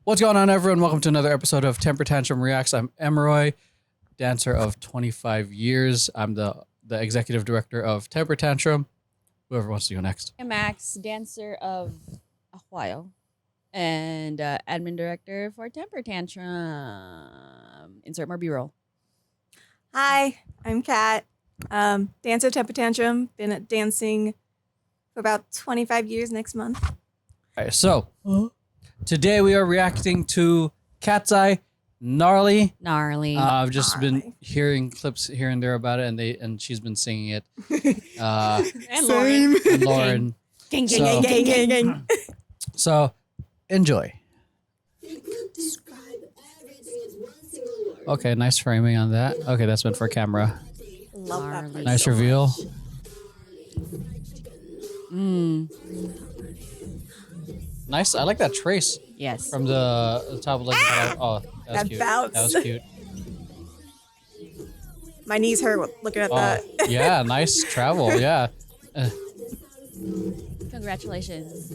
What's going on, everyone? Welcome to another episode of Temper Tantrum Reacts. I'm Emeroy, dancer of 25 years. I'm the executive director of Temper Tantrum. Whoever wants to go next. I'm Max, dancer of a while, and admin director for Temper Tantrum. Insert more B-roll. Hi, I'm Kat. Dancer of Temper Tantrum. Been at dancing for about 25 years next month. All right, so today we are reacting to KATSEYE, Gnarly. Gnarly. I've just been hearing clips here and there about it, and she's been singing it. And Lauren. And Lauren. Gang, So- gang, gang, gang, gang. So enjoy. Okay, nice framing on that. Okay, that's meant for camera. Love that Gnarly. part Nice so reveal. much. Nice. I like that trace Yes. from the top of like. Oh, that was That cute. bounce. That was cute. My knees hurt looking at that. Oh, yeah, nice travel. Yeah. Congratulations.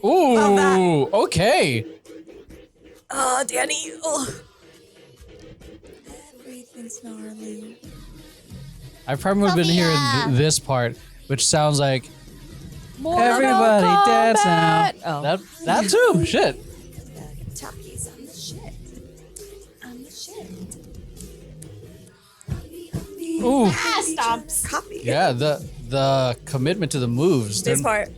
Love that. Ooh. Okay. Oh, Danny. Oh. Everything's gnarly. I've probably been hearing this part, which sounds like Mortal everybody dance now. Kombat. Oh. That too. Shit. Talkies, I'm the shit. I'm the shit. Ooh. Stomps. Copy. Yeah. The commitment to the moves. This They're- part.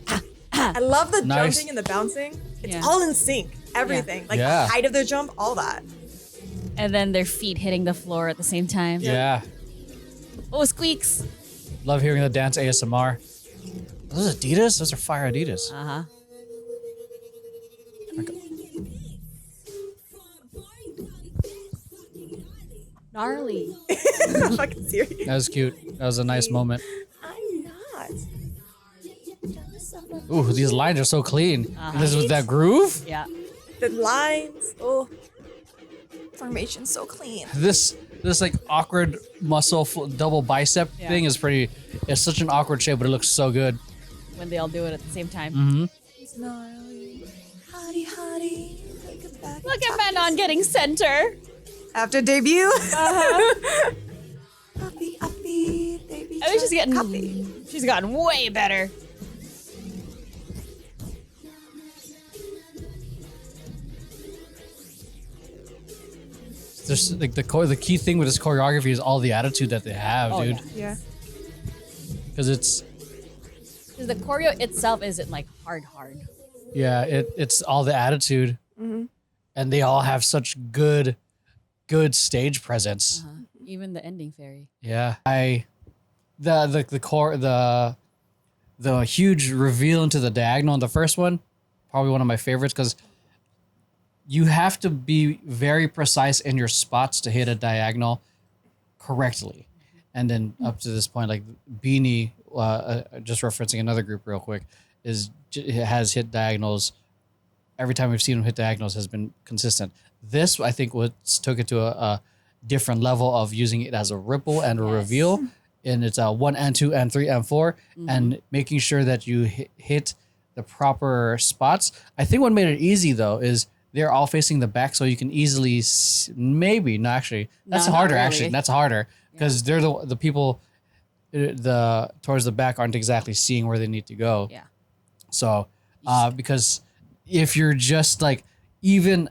I love the Nice. jumping and the bouncing. It's Yeah. all in sync. Everything. Like Yeah. the height of their jump, all that. And then their feet hitting the floor at the same time. Yeah. Oh, squeaks. Love hearing the dance ASMR. Those Adidas? Those are fire Adidas. Uh-huh. Gnarly. I'm fucking serious. That was cute. That was a nice moment. I'm not. Ooh, these lines are so clean. Uh-huh. This was that groove. Yeah. The lines. Oh. Formation's so clean. This like awkward muscle double bicep Yeah. thing is pretty. It's such an awkward shape, but it looks so good. When they all do it at the same time. Mm-hmm. It's gnarly. Hottie, hottie. Take it back. Look at Manon getting center. After debut. Uh-huh. Uppy, uppy, baby. I mean, she's getting. Copy. She's gotten way better. There's like the key thing with this choreography is all the attitude that they have, Oh, dude. Yeah. Because it's Because the choreo itself isn't like hard. it's all the attitude, Mm-hmm. and they all have such good stage presence. Uh-huh. Even the ending fairy. Yeah, the huge reveal into the diagonal in the first one, probably one of my favorites because you have to be very precise in your spots to hit a diagonal correctly, and then up to this point, like Beanie, just referencing another group real quick, has hit diagonals. Every time we've seen him hit diagonals has been consistent. This, I think, took it to a different level of using it as a ripple and a Yes. reveal. And it's 1 and 2 and 3 and 4, and making sure that you hit the proper spots. I think what made it easy though is they're all facing the back, so you can easily maybe no, actually that's No, not harder. really. Actually, that's harder because they're the people towards the back aren't exactly seeing where they need to go. Yeah. So because if you're just like even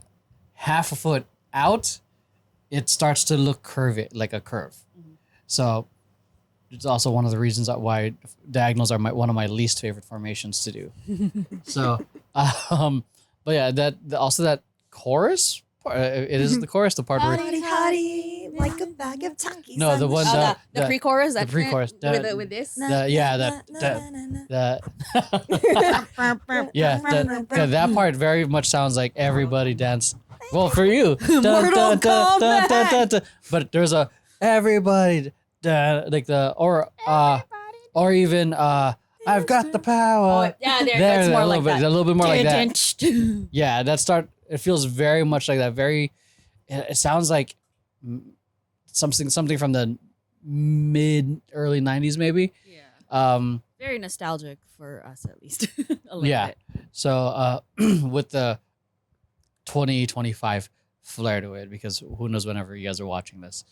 half a foot out, it starts to look curvy, like a curve. So it's also one of the reasons why diagonals are one of my least favorite formations to do. So, but yeah, also that chorus, it is the chorus, the part where Hottie, hottie, like a bag of Takis. No, the one Oh, the the pre-chorus. the That pre-chorus, with this. that that part very much sounds like everybody dance. Well, for you, Mortal Kombat. but there's a everybody like the or even I've got the power. Yeah, it's more like that. A little bit more like that. Yeah, it feels very much like that. It sounds like something from the early 90s maybe. Yeah. Very nostalgic for us, at least. A little Yeah. bit. So with the 2025 flair to it, because who knows whenever you guys are watching this.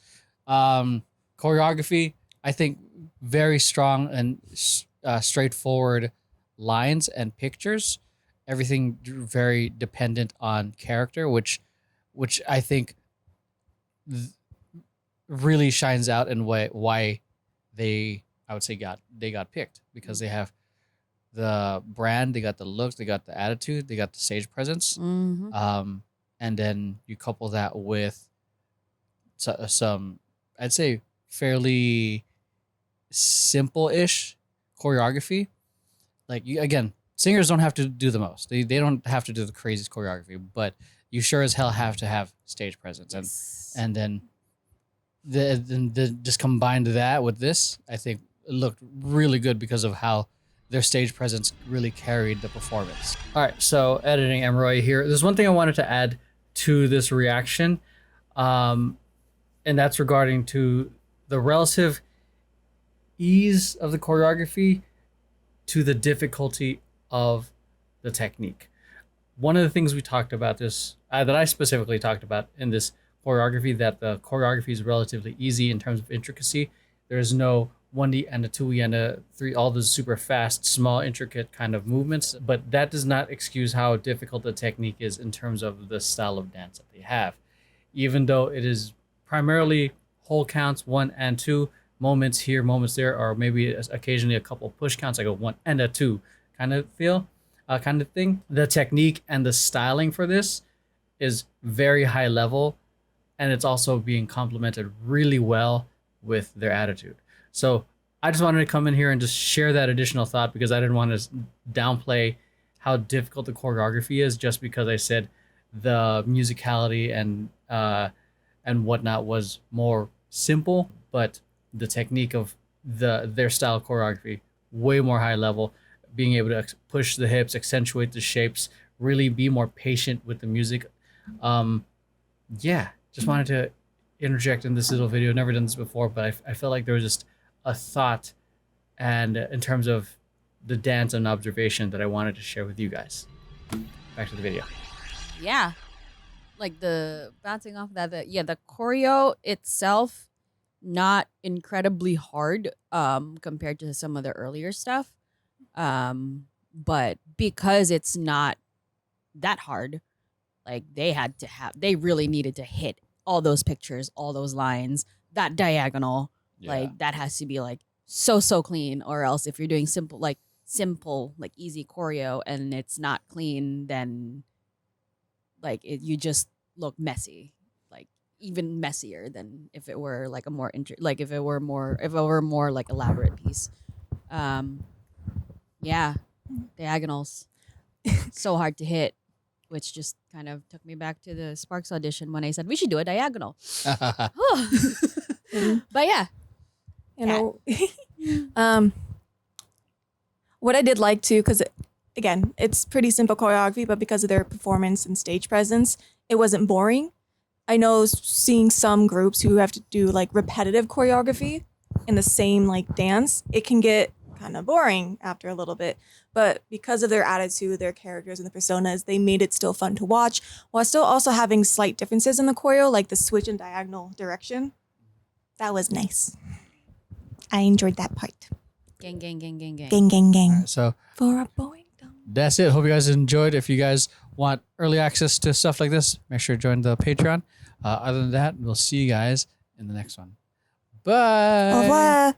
Choreography, I think very strong and straightforward lines and pictures. Everything very dependent on character, which I think really shines out in why they, I would say, they got picked, because they have the brand, they got the looks, they got the attitude, they got the stage presence. Mm-hmm. And then you couple that with some, I'd say, fairly simple-ish choreography. Like, again, singers don't have to do the most. They don't have to do the craziest choreography, but you sure as hell have to have stage presence. And then just combined that with this, I think it looked really good because of how their stage presence really carried the performance. All right, so editing Emroy here. There's one thing I wanted to add to this reaction, and that's regarding to the relative ease of the choreography to the difficulty of the technique. One of the things we talked about this, that I specifically talked about in this choreography, that the choreography is relatively easy in terms of intricacy. There's no 1D and a 2E and a 3, all those super fast, small, intricate kind of movements. But that does not excuse how difficult the technique is in terms of the style of dance that they have. Even though it is primarily whole counts, 1 and 2, moments here, moments there, or maybe occasionally a couple push counts, like a 1 and a 2 kind of feel, kind of thing. The technique and the styling for this is very high level, and it's also being complemented really well with their attitude. So I just wanted to come in here and just share that additional thought, because I didn't want to downplay how difficult the choreography is just because I said the musicality and whatnot was more simple, but the technique of their style of choreography way more high level, being able to push the hips, accentuate the shapes, really be more patient with the music. Yeah, just wanted to interject in this little video. Never done this before, but I felt like there was just a thought, and in terms of the dance and observation, that I wanted to share with you guys. Back to the video. Yeah. Like the bouncing off that, the choreo itself, not incredibly hard compared to some of the earlier stuff. But because it's not that hard, like they really needed to hit all those pictures, all those lines, that diagonal. Yeah. Like that has to be like so clean, or else if you're doing simple like easy choreo and it's not clean, then like you just look messy, like even messier than if it were like a more if it were more like elaborate piece. Yeah, diagonals so hard to hit, which just kind of took me back to the Sparks audition when I said we should do a diagonal. But yeah, You know, what I did like too, because again, it's pretty simple choreography, but because of their performance and stage presence, it wasn't boring. I know seeing some groups who have to do like repetitive choreography in the same like dance, it can get kind of boring after a little bit. But because of their attitude, their characters, and the personas, they made it still fun to watch, while still also having slight differences in the choreo, like the switch in diagonal direction. That was nice. I enjoyed that part. gang. Gang, gang, gang. So For a boing dong. that's it. Hope you guys enjoyed. If you guys want early access to stuff like this, make sure to join the Patreon. Other than that, we'll see you guys in the next one. Bye. Au revoir.